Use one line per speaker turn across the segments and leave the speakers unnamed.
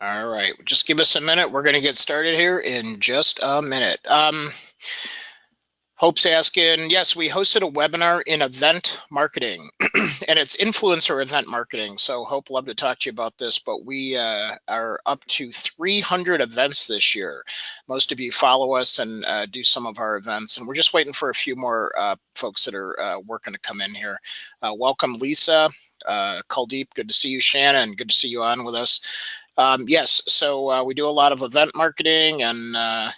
All right, just give us a minute. We're going to get started here in just a minute. Hope's asking, yes, we hosted a webinar in event marketing, and it's influencer event marketing. So Hope, love to talk to you about this, but we are up to 300 events this year. Most of you follow us and do some of our events, and we're just waiting for a few more folks that are working to come in here. Welcome, Lisa, Kuldeep, good to see you. Shannon, good to see you on with us. Yes, so we do a lot of event marketing and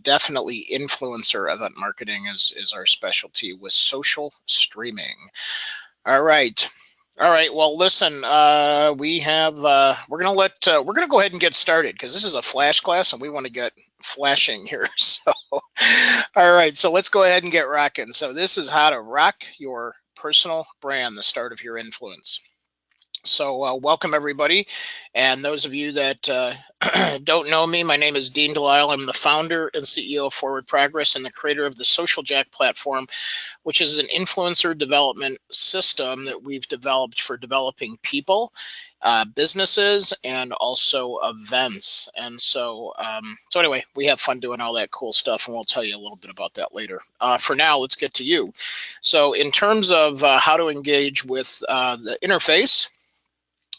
definitely influencer event marketing is our specialty with social streaming. All right. All right. Well, listen, we have we're gonna go ahead and get started because this is a flash class and we want to get flashing here. So, all right. So let's go ahead and get rocking. So this is how to rock your personal brand, the start of your influence. So welcome everybody, and those of you that don't know me, my name is Dean DeLisle. I'm the founder and CEO of Forward Progress and the creator of the Social Jack platform, which is an influencer development system that we've developed for developing people, businesses, and also events. And so anyway, we have fun doing all that cool stuff, and we'll tell you a little bit about that later. For now, let's get to you. So in terms of how to engage with the interface,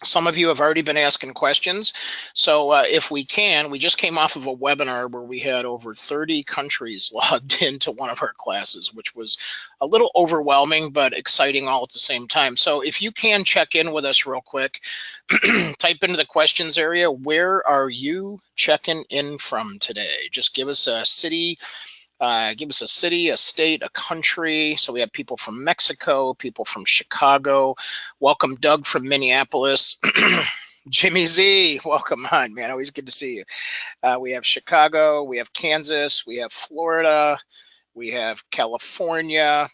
some of you have already been asking questions. So if we can, we just came off of a webinar where we had over 30 countries logged into one of our classes, which was a little overwhelming, but exciting all at the same time. So if you can check in with us real quick, type into the questions area, where are you checking in from today? Just give us a city, a state, a country. So we have people from Mexico, people from Chicago. Welcome, Doug from Minneapolis. Jimmy Z, welcome on, man. Always good to see you. We have Chicago, we have Kansas, we have Florida, we have California.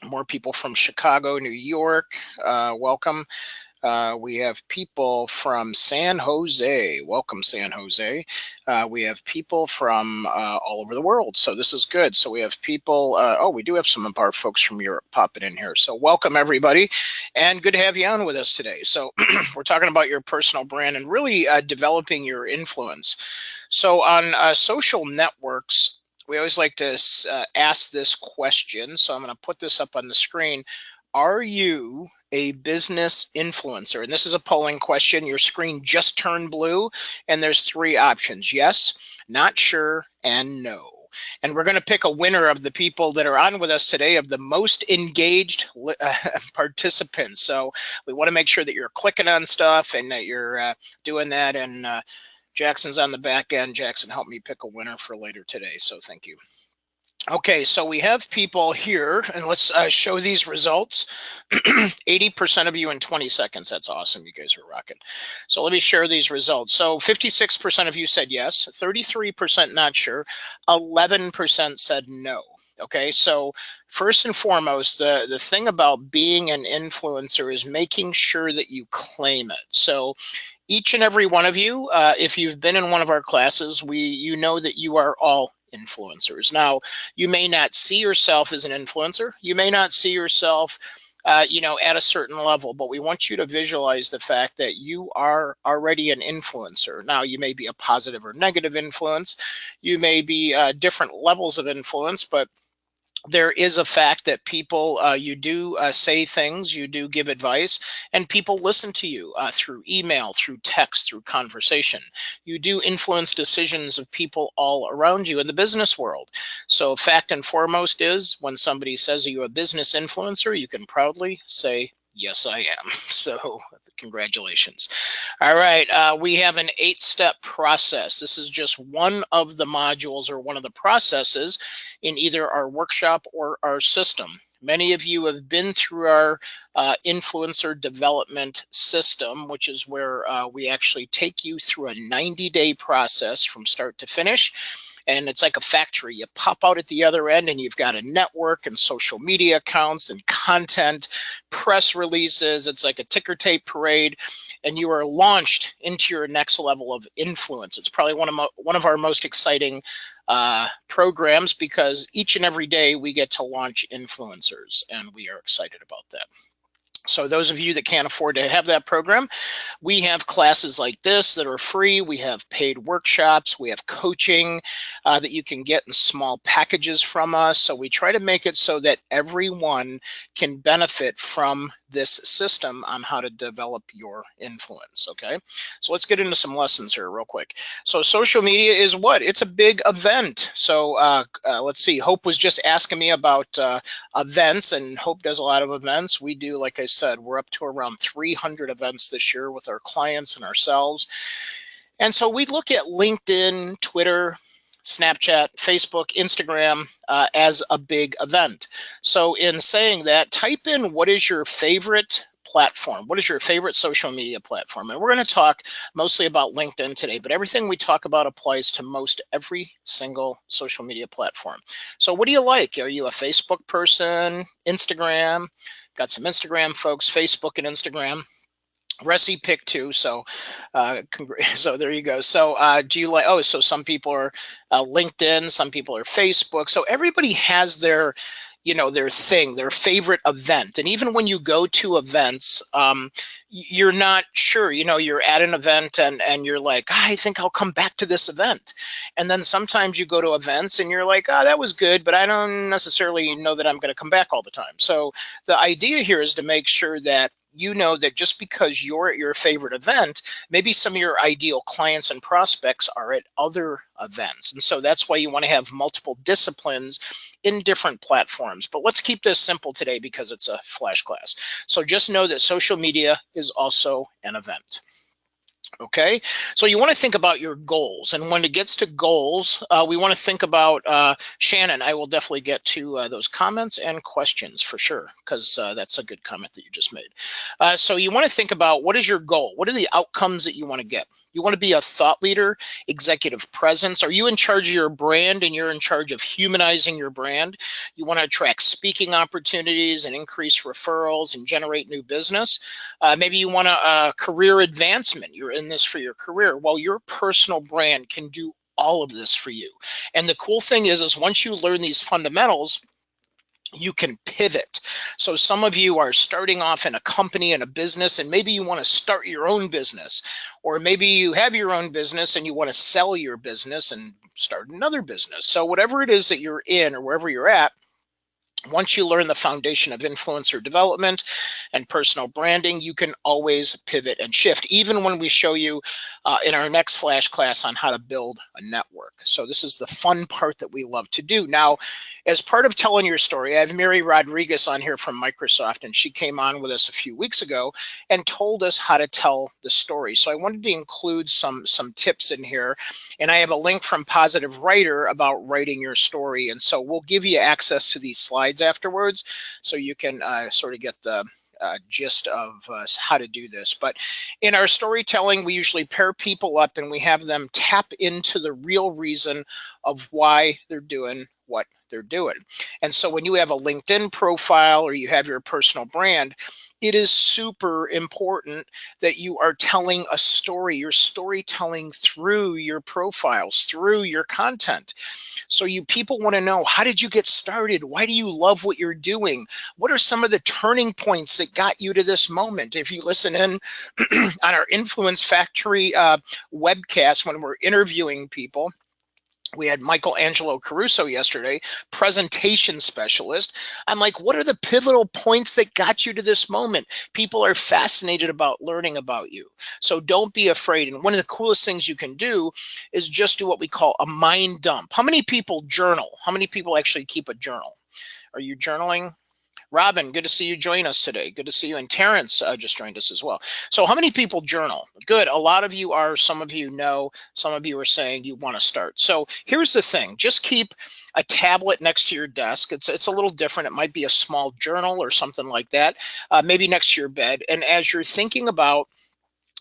More people from Chicago, New York. Welcome. We have people from San Jose. Welcome, San Jose. We have people from all over the world. So this is good. So we have people, we do have some of our folks from Europe popping in here. So welcome, everybody. And good to have you on with us today. So we're talking about your personal brand and really developing your influence. So on social networks, we always like to ask this question. So I'm going to put this up on the screen. Are you a business influencer? And this is a polling question. Your screen just turned blue, and there's 3 options: yes, not sure, and no. And we're going to pick a winner of the people that are on with us today, of the most engaged participants. So we want to make sure that you're clicking on stuff and that you're doing that. And Jackson's on the back end. Jackson helped me pick a winner for later today, so thank you. Okay, so we have people here, and let's show these results. 80% of you in 20 seconds. That's awesome. You guys are rocking. So let me share these results. So 56% of you said yes, 33% not sure, 11% said no. Okay, so first and foremost, the thing about being an influencer is making sure that you claim it. So each and every one of you, if you've been in one of our classes, you know that you are all influencers. Now, you may not see yourself as an influencer. You may not see yourself, at a certain level, but we want you to visualize the fact that you are already an influencer. Now, you may be a positive or negative influence. You may be different levels of influence, but there is a fact that people, you do say things, you do give advice, and people listen to you through email, through text, through conversation. You do influence decisions of people all around you in the business world. So fact and foremost is, when somebody says, are you a business influencer, you can proudly say, yes, I am. So congratulations. All right, we have an 8-step process. This is just one of the modules or one of the processes in either our workshop or our system. Many of you have been through our influencer development system, which is where we actually take you through a 90-day process from start to finish. And it's like a factory. You pop out at the other end and you've got a network and social media accounts and content, press releases. It's like a ticker tape parade, and you are launched into your next level of influence. It's probably one of our most exciting programs, because each and every day we get to launch influencers, and we are excited about that. So those of you that can't afford to have that program, we have classes like this that are free. We have paid workshops. We have coaching that you can get in small packages from us. So we try to make it so that everyone can benefit from this system on how to develop your influence. Okay, so let's get into some lessons here real quick. So social media is what? It's a big event. So let's see. Hope was just asking me about events, and Hope does a lot of events. We do, like I said, we're up to around 300 events this year with our clients and ourselves. And so we look at LinkedIn, Twitter, Snapchat, Facebook, Instagram as a big event. So in saying that, type in what is your favorite platform? What is your favorite social media platform? And we're going to talk mostly about LinkedIn today, but everything we talk about applies to most every single social media platform. So what do you like? Are you a Facebook person? Instagram? Got some Instagram folks, Facebook and Instagram. Resi picked two, so so there you go. So do you like? Oh, so some people are LinkedIn, some people are Facebook. So everybody has their, their thing, their favorite event. And even when you go to events, you're not sure. You're at an event and you're like, I think I'll come back to this event. And then sometimes you go to events and you're like, oh, that was good, but I don't necessarily know that I'm going to come back all the time. So the idea here is to make sure that you know that just because you're at your favorite event, maybe some of your ideal clients and prospects are at other events. And so that's why you want to have multiple disciplines in different platforms. But let's keep this simple today because it's a flash class. So just know that social media is also an event. Okay, so you want to think about your goals, and when it gets to goals, we want to think about Shannon. I will definitely get to those comments and questions for sure, because that's a good comment that you just made. So you want to think about, what is your goal? What are the outcomes that you want to get? You want to be a thought leader, executive presence. Are you in charge of your brand and you're in charge of humanizing your brand? You want to attract speaking opportunities and increase referrals and generate new business. Maybe you want a career advancement. You're in this for your career. Well, your personal brand can do all of this for you. And the cool thing is once you learn these fundamentals, you can pivot. So some of you are starting off in a company and a business, and maybe you want to start your own business, or maybe you have your own business and you want to sell your business and start another business. So whatever it is that you're in or wherever you're at, once you learn the foundation of influencer development and personal branding, you can always pivot and shift, even when we show you in our next flash class on how to build a network. So this is the fun part that we love to do. Now, as part of telling your story, I have Mary Rodriguez on here from Microsoft, and she came on with us a few weeks ago and told us how to tell the story. So I wanted to include some tips in here, and I have a link from Positive Writer about writing your story. And so we'll give you access to these slides afterwards, so you can sort of get the gist of how to do this. But in our storytelling, we usually pair people up and we have them tap into the real reason of why they're doing what they're doing. And so when you have a LinkedIn profile or you have your personal brand, it is super important that you are telling a story. You're storytelling through your profiles, through your content. So people want to know, how did you get started? Why do you love what you're doing? What are some of the turning points that got you to this moment? If you listen in on our Influence Factory webcast when we're interviewing people, we had Michael Angelo Caruso yesterday, presentation specialist. I'm like, what are the pivotal points that got you to this moment? People are fascinated about learning about you. So don't be afraid. And one of the coolest things you can do is just do what we call a mind dump. How many people journal? How many people actually keep a journal? Are you journaling? Robin, good to see you join us today. Good to see you. And Terrence just joined us as well. So how many people journal? Good. A lot of you are. Some of you know. Some of you are saying you want to start. So here's the thing. Just keep a tablet next to your desk. It's a little different. It might be a small journal or something like that, maybe next to your bed. And as you're thinking about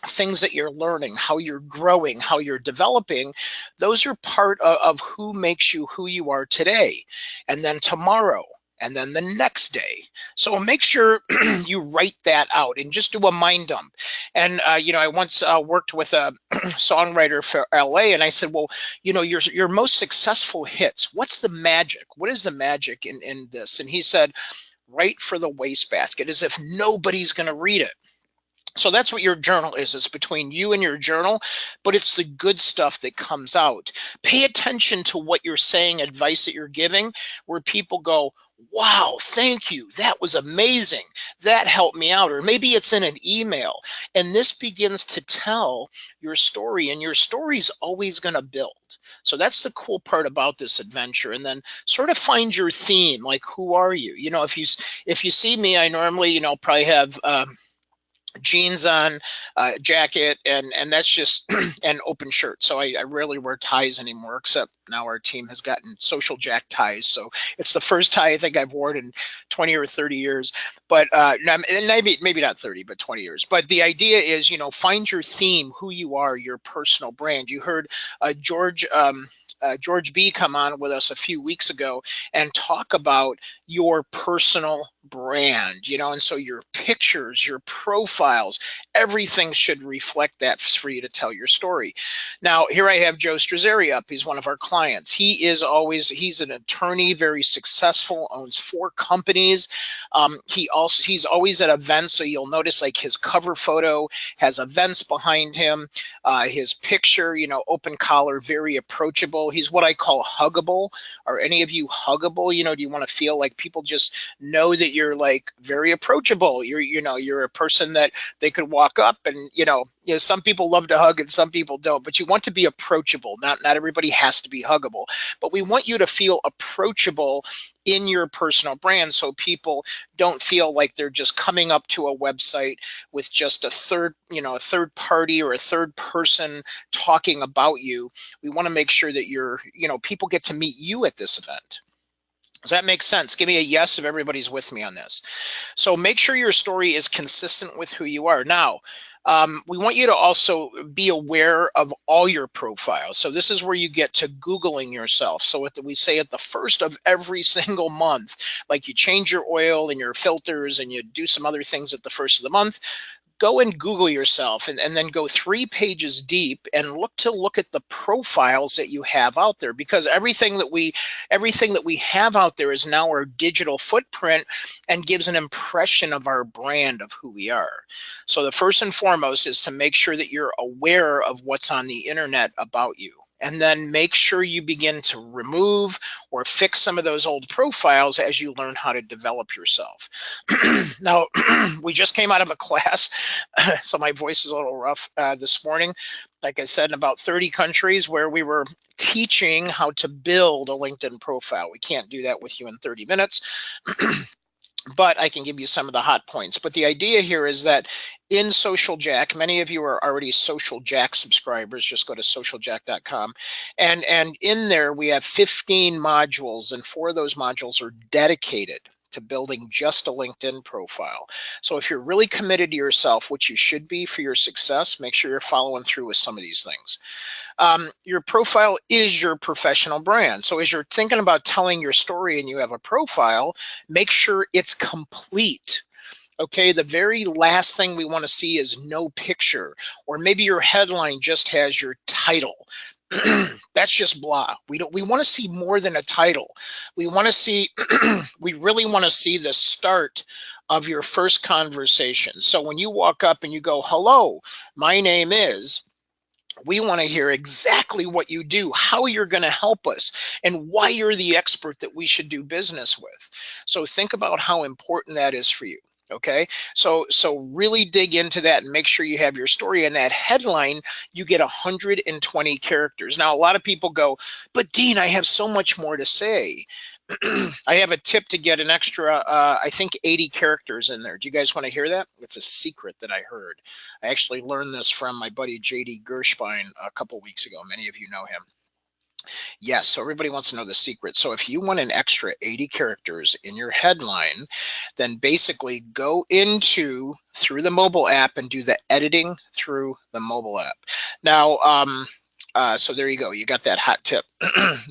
things that you're learning, how you're growing, how you're developing, those are part of who makes you who you are today. And then tomorrow, and then the next day. So make sure you write that out and just do a mind dump. And I once worked with a songwriter for LA, and I said, well, your most successful hits, what's the magic? What is the magic in this? And he said, right for the wastebasket, as if nobody's going to read it. So that's what your journal is. It's between you and your journal, but it's the good stuff that comes out. Pay attention to what you're saying, advice that you're giving, where people go, wow, thank you. That was amazing. That helped me out. Or maybe it's in an email. And this begins to tell your story, and your story's always going to build. So that's the cool part about this adventure. And then sort of find your theme, like who are you? You know, if you see me, I normally, probably have jeans on, jacket, and that's just an open shirt. So I rarely wear ties anymore, except now our team has gotten social jack ties. So it's the first tie I think I've worn in 20 or 30 years. But maybe not 30, but 20 years. But the idea is, find your theme, who you are, your personal brand. You heard George B come on with us a few weeks ago and talk about your personal brand, and so your pictures, your profiles, everything should reflect that for you to tell your story. Now, here I have Joe Strazzeri up. He's one of our clients. He's an attorney, very successful, owns 4 companies. He's always at events, so you'll notice like his cover photo has events behind him. His picture, open collar, very approachable. He's what I call huggable. Are any of you huggable? Do you want to feel like people just know that you're like very approachable? You're a person that they could walk up and, some people love to hug and some people don't, but you want to be approachable. Not everybody has to be huggable, but we want you to feel approachable in your personal brand, so people don't feel like they're just coming up to a website with just a third party or a third person talking about you. We want to make sure that people get to meet you at this event. Does that make sense? Give me a yes if everybody's with me on this. So make sure your story is consistent with who you are. Now, we want you to also be aware of all your profiles. So this is where you get to Googling yourself. So we say at the first of every single month, like you change your oil and your filters and you do some other things at the first of the month, go and Google yourself and then go 3 pages deep and look at the profiles that you have out there, because everything that we have out there is now our digital footprint and gives an impression of our brand, of who we are. So the first and foremost is to make sure that you're aware of what's on the internet about you. And then make sure you begin to remove or fix some of those old profiles as you learn how to develop yourself. Now, we just came out of a class, so my voice is a little rough this morning. Like I said, in about 30 countries where we were teaching how to build a LinkedIn profile. We can't do that with you in 30 minutes. But I can give you some of the hot points. But the idea here is that in Social Jack, many of you are already Social Jack subscribers. Just go to socialjack.com. And in there, we have 15 modules, and 4 of those modules are dedicated to building just a LinkedIn profile. So if you're really committed to yourself, which you should be for your success, make sure you're following through with some of these things. Your profile is your professional brand. So as you're thinking about telling your story and you have a profile, make sure it's complete. Okay, the very last thing we want to see is no picture, or maybe your headline just has your title. That's just blah. We want to see more than a title. We want to see we really want to see the start of your first conversation. So when you walk up and you go, "Hello, my name is," we want to hear exactly what you do, how you're going to help us, and why you're the expert that we should do business with. So think about how important that is for you. Okay, so really dig into that and make sure you have your story. And that headline, you get 120 characters. Now, a lot of people go, "But Dean, I have so much more to say." I have a tip to get an extra, I think 80 characters in there. Do you guys want to hear that? It's a secret that I heard. I actually learned this from my buddy JD Gershbein a couple weeks ago. Many of you know him. Yes, so everybody wants to know the secret. So if you want an extra 80 characters in your headline, then basically go through the mobile app and do the editing through the mobile app. Now, so there you go. You got that hot tip.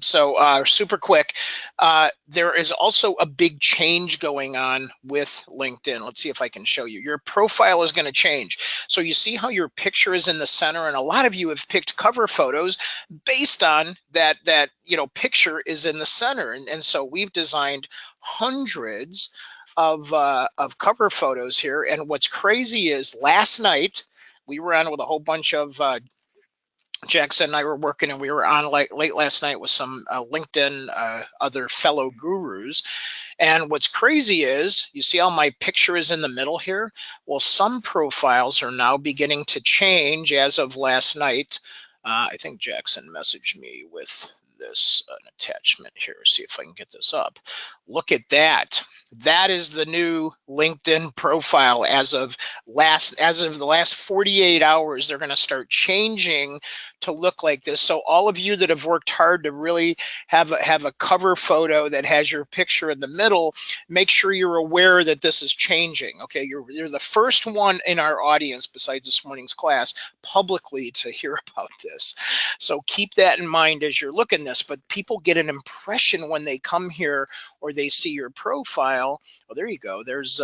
So super quick, there is also a big change going on with LinkedIn. Let's see if I can show you. Your profile is going to change. So you see how your picture is in the center, and a lot of you have picked cover photos based on that picture is in the center. And so we've designed hundreds of cover photos here. And what's crazy is last night we were on with a whole bunch of Jackson and I were working, and we were on late last night with some LinkedIn other fellow gurus. And what's crazy is, you see how my picture is in the middle here? Well, some profiles are now beginning to change as of last night. I think Jackson messaged me with this an attachment here. See if I can get this up. Look at that. That is the new LinkedIn profile as of the last 48 hours. They're going to start changing to look like this. So all of you that have worked hard to really have a cover photo that has your picture in the middle, make sure you're aware that this is changing. Okay, you're the first one in our audience besides this morning's class publicly to hear about this. So keep that in mind as you're looking this. But people get an impression when they come here or they see your profile. Oh, there you go. There's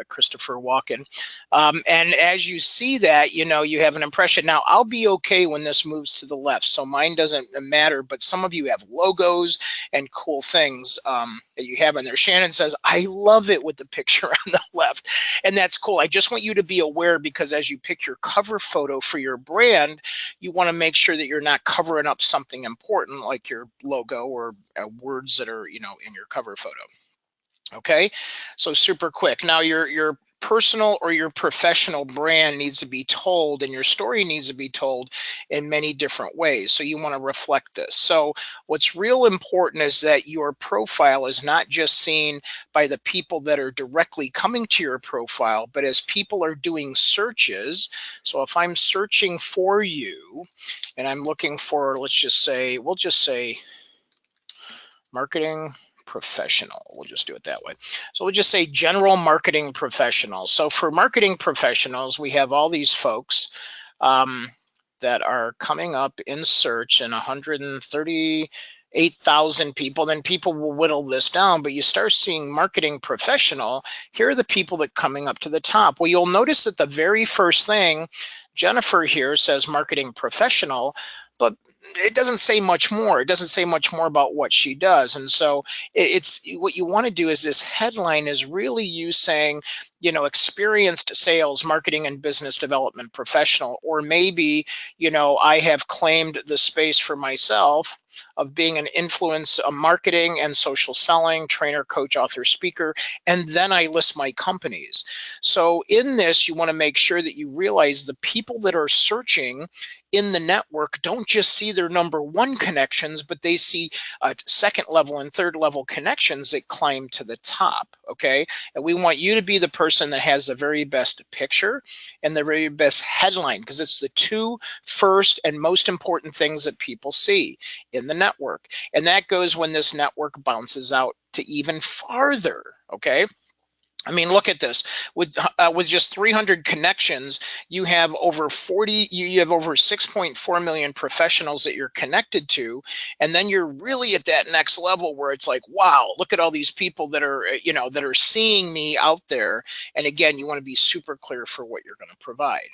Christopher Walken. And as you see that, you have an impression. Now, I'll be okay when this moves to the left, so mine doesn't matter, but some of you have logos and cool things that you have in there. Shannon says, I love it with the picture on the left, and that's cool. I just want you to be aware, because as you pick your cover photo for your brand, you want to make sure that you're not covering up something important like your logo or words that are, in your cover photo. Okay, so super quick. Now your personal or your professional brand needs to be told, and your story needs to be told in many different ways. So you want to reflect this. So what's real important is that your profile is not just seen by the people that are directly coming to your profile, but as people are doing searches. So if I'm searching for you and I'm looking for, we'll just say marketing professional. We'll just do it that way. So we'll just say general marketing professional. So for marketing professionals, we have all these folks that are coming up in search, and 138,000 people. Then people will whittle this down, but you start seeing marketing professional. Here are the people that are coming up to the top. Well, you'll notice that the very first thing, Jennifer here says marketing professional, but it doesn't say much more. It doesn't say much more about what she does. And so it's what you want to do is this headline is really you saying, experienced sales, marketing, and business development professional, or maybe, I have claimed the space for myself of being an influence, a marketing and social selling trainer, coach, author, speaker, and then I list my companies. So in this, you want to make sure that you realize the people that are searching in the network don't just see their number one connections, but they see second level and third level connections that climb to the top. Okay, and we want you to be the person that has the very best picture and the very best headline, because it's the two first and most important things that people see in the network. And that goes when this network bounces out to even farther. Okay, I mean, look at this. With just 300 connections, you have over 6.4 million professionals that you're connected to, and then you're really at that next level where it's like, wow, look at all these people that are that are seeing me out there. And again, you want to be super clear for what you're going to provide.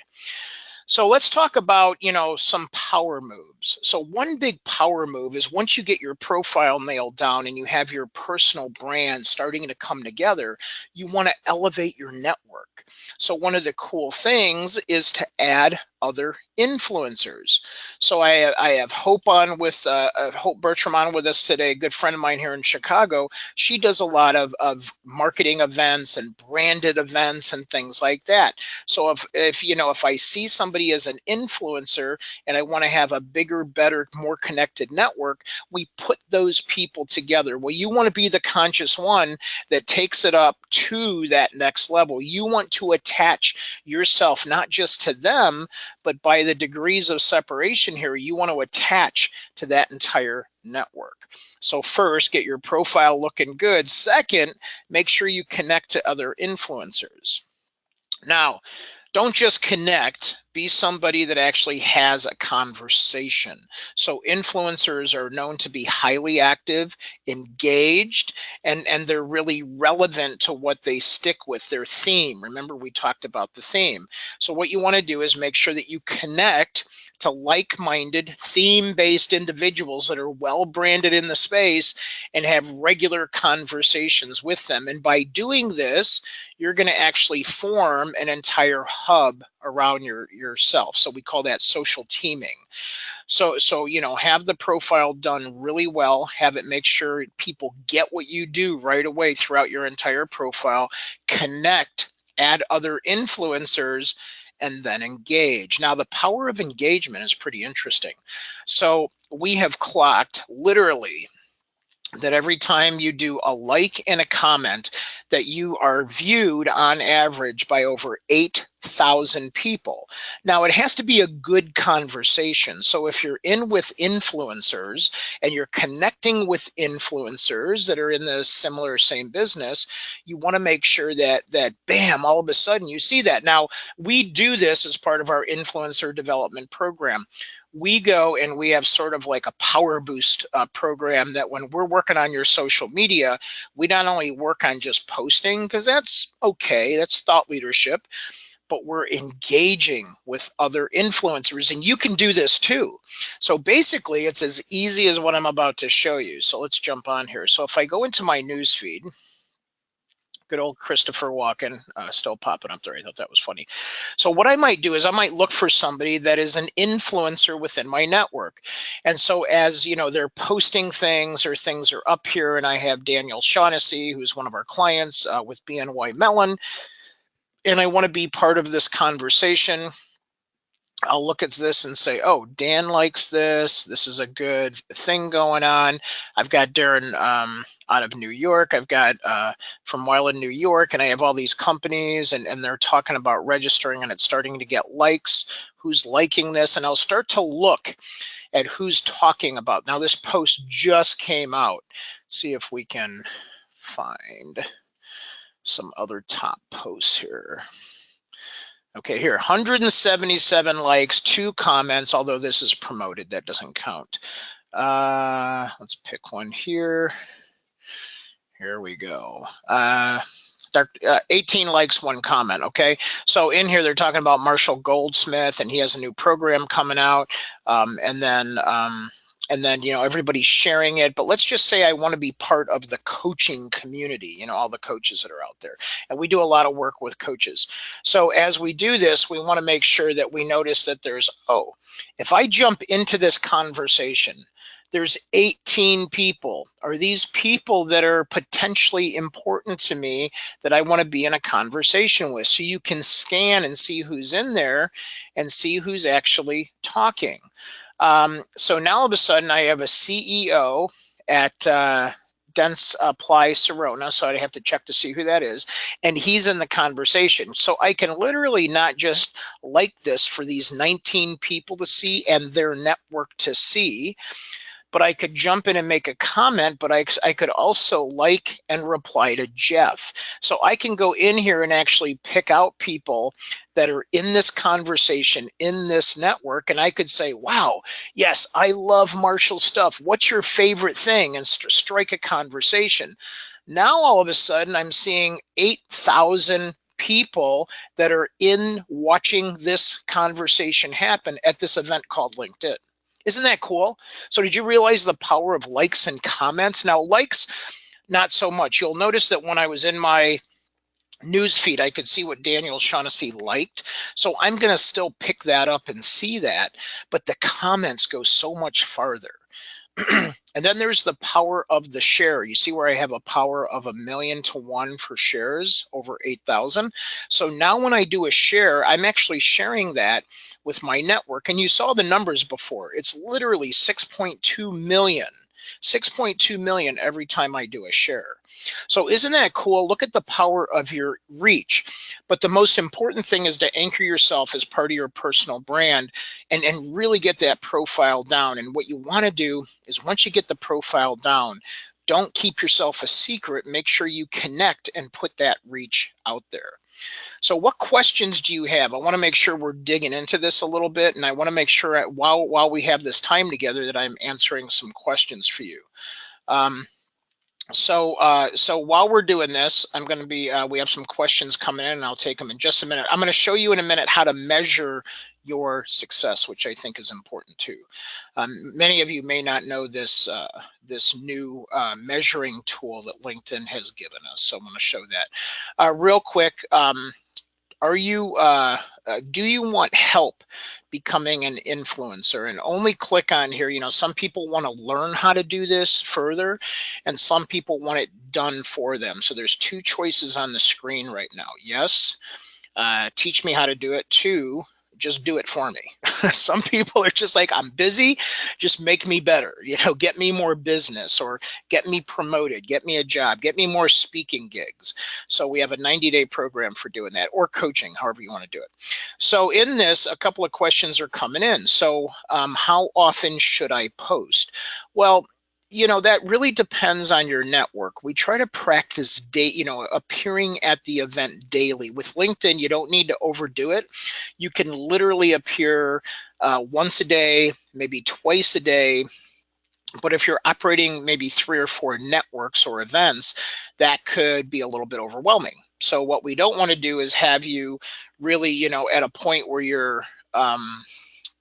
So let's talk about, some power moves. So one big power move is once you get your profile nailed down and you have your personal brand starting to come together, you want to elevate your network. So one of the cool things is to add other influencers. So I have Hope Hope Bertram on with us today, a good friend of mine here in Chicago. She does a lot of marketing events and branded events and things like that. So if I see somebody as an influencer and I want to have a bigger, better, more connected network, we put those people together. Well, you want to be the conscious one that takes it up to that next level. You want to attach yourself not just to them, but by the degrees of separation here, you want to attach to that entire network. So first, get your profile looking good. Second, make sure you connect to other influencers. Now, don't just connect, be somebody that actually has a conversation. So influencers are known to be highly active, engaged, and they're really relevant to what they stick with, their theme. Remember, we talked about the theme. So what you want to do is make sure that you connect to like-minded, theme-based individuals that are well-branded in the space and have regular conversations with them. And by doing this, you're going to actually form an entire hub around yourself. So we call that social teaming. So have the profile done really well, have it make sure people get what you do right away throughout your entire profile, connect, add other influencers, and then engage. Now, the power of engagement is pretty interesting. So we have clocked literally that every time you do a like and a comment, that you are viewed on average by over 8,000 people. Now, it has to be a good conversation. So if you're in with influencers and you're connecting with influencers that are in the similar same business, you want to make sure that bam, all of a sudden you see that. Now, we do this as part of our influencer development program. We go and we have sort of like a power boost program that when we're working on your social media, we not only work on just posting, because that's okay, that's thought leadership, but we're engaging with other influencers, and you can do this too. So basically, it's as easy as what I'm about to show you. So let's jump on here. So if I go into my news feed, good old Christopher Walken still popping up there. I thought that was funny. So what I might do is I might look for somebody that is an influencer within my network. And so as they're posting things or things are up here, and I have Daniel Shaughnessy, who's one of our clients with BNY Mellon, and I want to be part of this conversation, I'll look at this and say, oh, Dan likes this. This is a good thing going on. I've got Darren out of New York. I've got from Weiland, New York, and I have all these companies, and they're talking about registering, and it's starting to get likes. Who's liking this? And I'll start to look at who's talking about. Now, this post just came out. See if we can find some other top posts here. Okay, here, 177 likes, 2 comments, although this is promoted, that doesn't count. Let's pick one here. Here we go. 18 likes, 1 comment, okay? So in here, they're talking about Marshall Goldsmith, and he has a new program coming out, and then everybody's sharing it. But let's just say I want to be part of the coaching community, all the coaches that are out there. And we do a lot of work with coaches. So as we do this, we want to make sure that we notice that there's, if I jump into this conversation, there's 18 people. Are these people that are potentially important to me that I want to be in a conversation with? So you can scan and see who's in there and see who's actually talking. So now all of a sudden I have a CEO at Dense Apply Serona, so I'd have to check to see who that is, and he's in the conversation. So I can literally not just like this for these 19 people to see and their network to see, but I could jump in and make a comment, but I could also like and reply to Jeff. So I can go in here and actually pick out people that are in this conversation, in this network, and I could say, wow, yes, I love Marshall's stuff. What's your favorite thing? And strike a conversation. Now, all of a sudden, I'm seeing 8,000 people that are in watching this conversation happen at this event called LinkedIn. Isn't that cool? So did you realize the power of likes and comments? Now, likes, not so much. You'll notice that when I was in my news feed, I could see what Daniel Shaughnessy liked. So I'm going to still pick that up and see that. But the comments go so much farther. And then there's the power of the share. You see where I have a power of 1,000,000 to 1 for shares over 8,000. So now when I do a share, I'm actually sharing that with my network. And you saw the numbers before. It's literally 6.2 million. 6.2 million every time I do a share. So isn't that cool? Look at the power of your reach. But the most important thing is to anchor yourself as part of your personal brand and really get that profile down. And what you want to do is once you get the profile down, don't keep yourself a secret. Make sure you connect and put that reach out there. So what questions do you have? I want to make sure we're digging into this a little bit, and I want to make sure while we have this time together that I'm answering some questions for you. So while we're doing this, I'm going to be, we have some questions coming in, and I'll take them in just a minute. I'm going to show you in a minute how to measure your success, which I think is important too. Many of you may not know this this new measuring tool that LinkedIn has given us, so I'm going to show that real quick. Are you do you want help becoming an influencer? And only click on here. You know, some people want to learn how to do this further, and some people want it done for them. So there's two choices on the screen right now. Yes, teach me how to do it. Two, just do it for me. Some people are just like, I'm busy, just make me better, you know, get me more business or get me promoted, get me a job, get me more speaking gigs. So we have a 90-day program for doing that, or coaching, however you want to do it. So in this, a couple of questions are coming in. So how often should I post? Well, you know, that really depends on your network. We try to practice appearing at the event daily. With LinkedIn, you don't need to overdo it. You can literally appear once a day, maybe twice a day. But if you're operating maybe 3 or 4 networks or events, that could be a little bit overwhelming. So what we don't want to do is have you really, you know, at a point where you're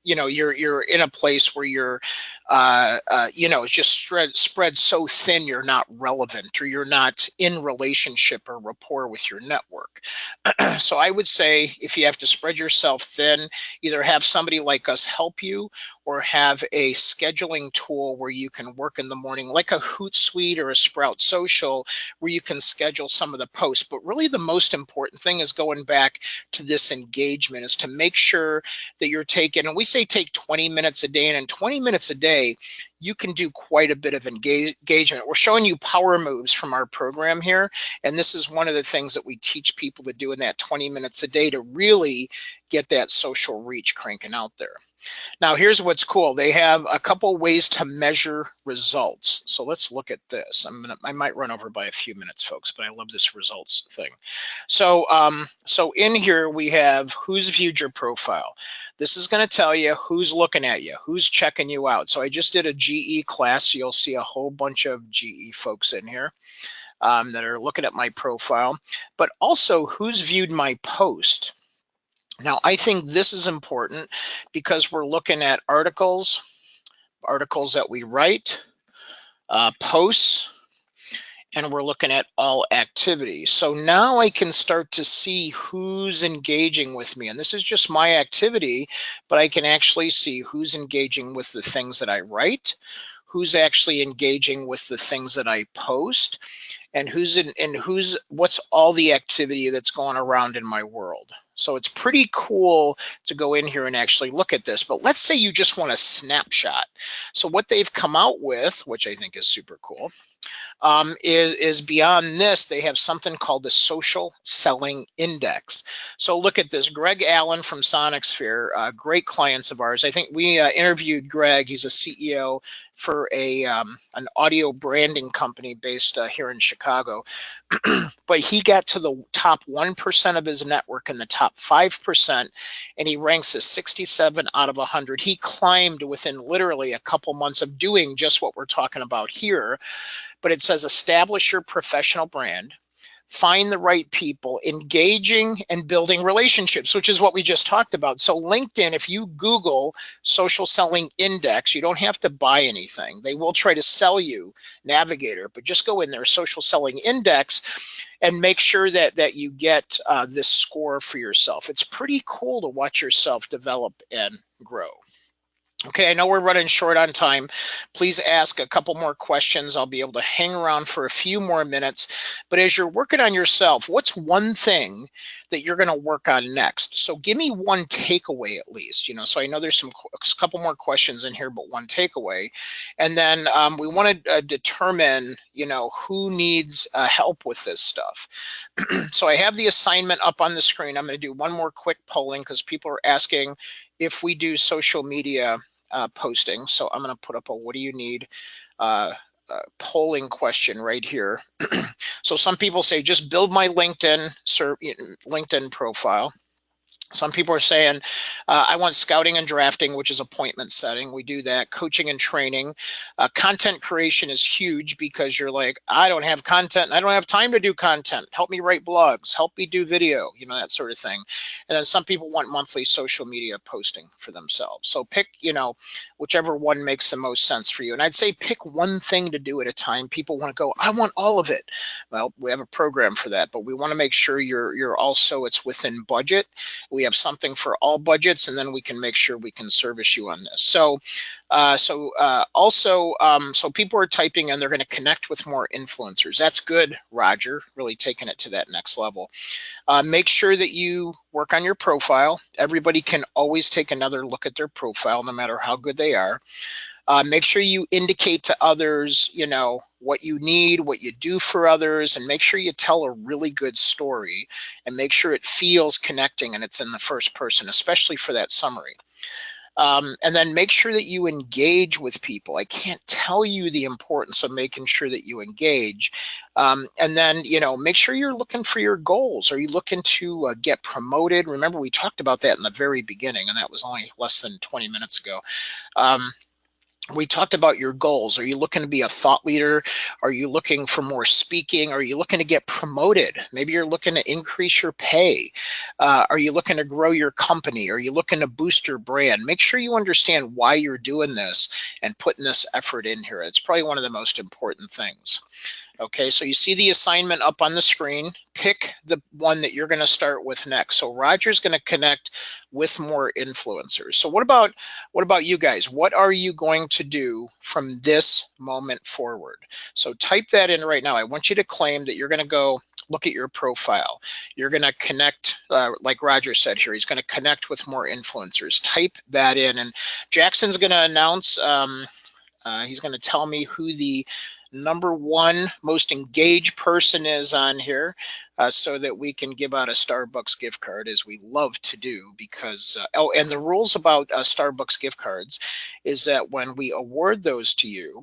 you're in a place where you're it's just spread so thin you're not relevant, or you're not in relationship or rapport with your network. So I would say, if you have to spread yourself thin, either have somebody like us help you, or have a scheduling tool where you can work in the morning, like a Hootsuite or a Sprout Social, where you can schedule some of the posts. But really the most important thing is going back to this engagement, is to make sure that you're taking, and we say take 20 minutes a day, and in 20 minutes a day, you can do quite a bit of engagement. We're showing you power moves from our program here, and this is one of the things that we teach people to do in that 20 minutes a day to really get that social reach cranking out there. Now, here's what's cool. They have a couple ways to measure results. So let's look at this. I might run over by a few minutes, folks, but I love this results thing. So, so in here we have who's viewed your profile. This is going to tell you who's looking at you, who's checking you out. So I just did a GE class. So you'll see a whole bunch of GE folks in here that are looking at my profile, but also who's viewed my post. Now, I think this is important because we're looking at articles that we write, posts, and we're looking at all activities. So now I can start to see who's engaging with me. And this is just my activity, but I can actually see who's engaging with the things that I write, who's actually engaging with the things that I post, and what's all the activity that's going around in my world. So it's pretty cool to go in here and actually look at this. But let's say you just want a snapshot. So what they've come out with, which I think is super cool, is beyond this. They have something called the Social Selling Index. So look at this. Greg Allen from SonicSphere, great clients of ours. I think we interviewed Greg. He's a CEO for an audio branding company based here in Chicago. But he got to the top 1% of his network and the top 5%, and he ranks as 67 out of 100. He climbed within literally a couple months of doing just what we're talking about here. But it says establish your professional brand, find the right people, engaging and building relationships, which is what we just talked about. So LinkedIn, if you Google Social Selling Index, you don't have to buy anything. They will try to sell you Navigator, but just go in there, Social Selling Index, and make sure that you get this score for yourself. It's pretty cool to watch yourself develop and grow. Okay, I know we're running short on time. Please ask a couple more questions. I'll be able to hang around for a few more minutes. But as you're working on yourself, what's one thing that you're going to work on next? So give me one takeaway at least. So I know there's a couple more questions in here, but one takeaway. And then we want to determine, who needs help with this stuff. So I have the assignment up on the screen. I'm going to do one more quick polling because people are asking if we do social media posting. So I'm going to put up a what do you need polling question right here. So some people say just build my LinkedIn profile. Some people are saying, I want scouting and drafting, which is appointment setting. We do that. Coaching and training. Content creation is huge because you're like, I don't have content and I don't have time to do content. Help me write blogs. Help me do video, that sort of thing. And then some people want monthly social media posting for themselves. So pick, whichever one makes the most sense for you. And I'd say pick one thing to do at a time. People want to go, I want all of it. Well, we have a program for that, but we want to make sure you're also, it's within budget. We have something for all budgets, and then we can make sure we can service you on this. So people are typing and they're going to connect with more influencers. That's good, Roger, really taking it to that next level. Make sure that you work on your profile. Everybody can always take another look at their profile, no matter how good they are. Make sure you indicate to others, what you need, what you do for others, and make sure you tell a really good story and make sure it feels connecting and it's in the first person, especially for that summary. And then make sure that you engage with people. I can't tell you the importance of making sure that you engage. And then, make sure you're looking for your goals. Are you looking to get promoted? Remember, we talked about that in the very beginning, and that was only less than 20 minutes ago. We talked about your goals. Are you looking to be a thought leader? Are you looking for more speaking? Are you looking to get promoted? Maybe you're looking to increase your pay. Are you looking to grow your company? Are you looking to boost your brand? Make sure you understand why you're doing this and putting this effort in here. It's probably one of the most important things. Okay, so you see the assignment up on the screen. Pick the one that you're going to start with next. So Roger's going to connect with more influencers. So what about you guys? What are you going to do from this moment forward? So type that in right now. I want you to claim that you're going to go look at your profile. You're going to connect, like Roger said here, he's going to connect with more influencers. Type that in, and Jackson's going to announce, he's going to tell me who the #1 most engaged person is on here, so that we can give out a Starbucks gift card, as we love to do, because and the rules about Starbucks gift cards is that when we award those to you,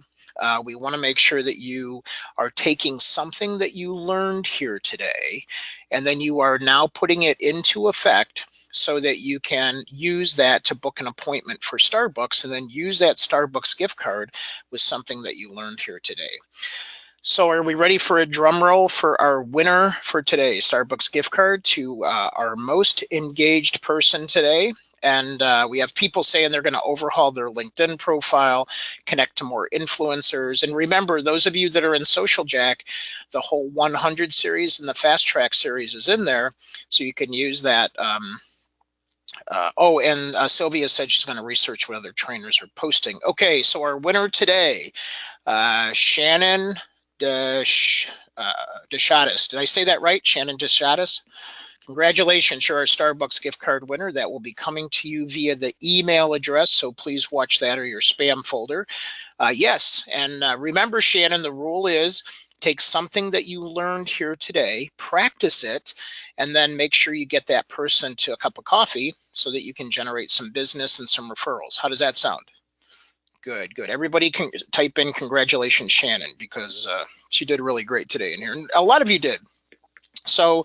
we want to make sure that you are taking something that you learned here today, and then you are now putting it into effect so that you can use that to book an appointment for Starbucks, and then use that Starbucks gift card with something that you learned here today. So are we ready for a drum roll for our winner for today? Starbucks gift card to our most engaged person today. And we have people saying they're going to overhaul their LinkedIn profile, connect to more influencers. And remember, those of you that are in Social Jack, the whole 100 series and the Fast Track series is in there, so you can use that. Sylvia said she's going to research what other trainers are posting. Okay, so our winner today, Shannon Deshatis. Did I say that right? Shannon Deshatis? Congratulations, you're our Starbucks gift card winner. That will be coming to you via the email address, so please watch that or your spam folder. Yes, and remember, Shannon, the rule is take something that you learned here today, practice it, and then make sure you get that person to a cup of coffee so that you can generate some business and some referrals. How does that sound? Good, good. Everybody can type in congratulations, Shannon, because she did really great today in here. And a lot of you did. So,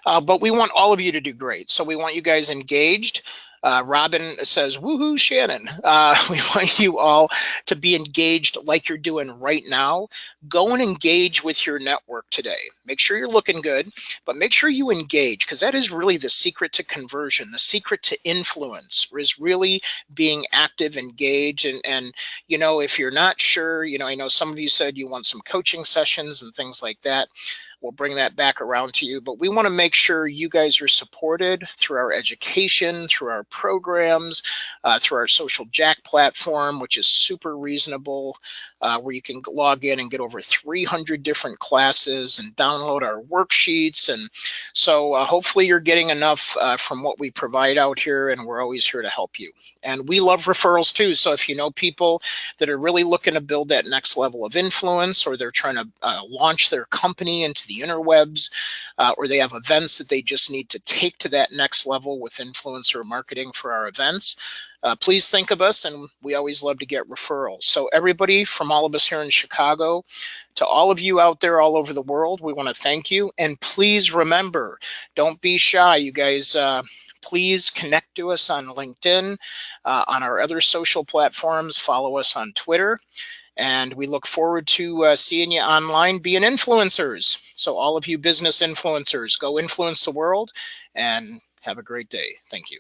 but we want all of you to do great. So we want you guys engaged. Robin says, woohoo, Shannon. We want you all to be engaged like you're doing right now. Go and engage with your network today. Make sure you're looking good, but make sure you engage, because that is really the secret to conversion. The secret to influence is really being active, engaged. And if you're not sure, I know some of you said you want some coaching sessions and things like that. We'll bring that back around to you, but we want to make sure you guys are supported through our education, through our programs, through our Social Jack platform, which is super reasonable, where you can log in and get over 300 different classes and download our worksheets. And so hopefully you're getting enough from what we provide out here, and we're always here to help you. And we love referrals too. So if you know people that are really looking to build that next level of influence, or they're trying to launch their company into the interwebs, or they have events that they just need to take to that next level with influencer marketing for our events, please think of us, and we always love to get referrals. So everybody, from all of us here in Chicago to all of you out there all over the world, we want to thank you. And please remember, don't be shy, you guys. Please connect to us on LinkedIn, on our other social platforms. Follow us on Twitter. And we look forward to seeing you online being influencers. So all of you business influencers, go influence the world and have a great day. Thank you.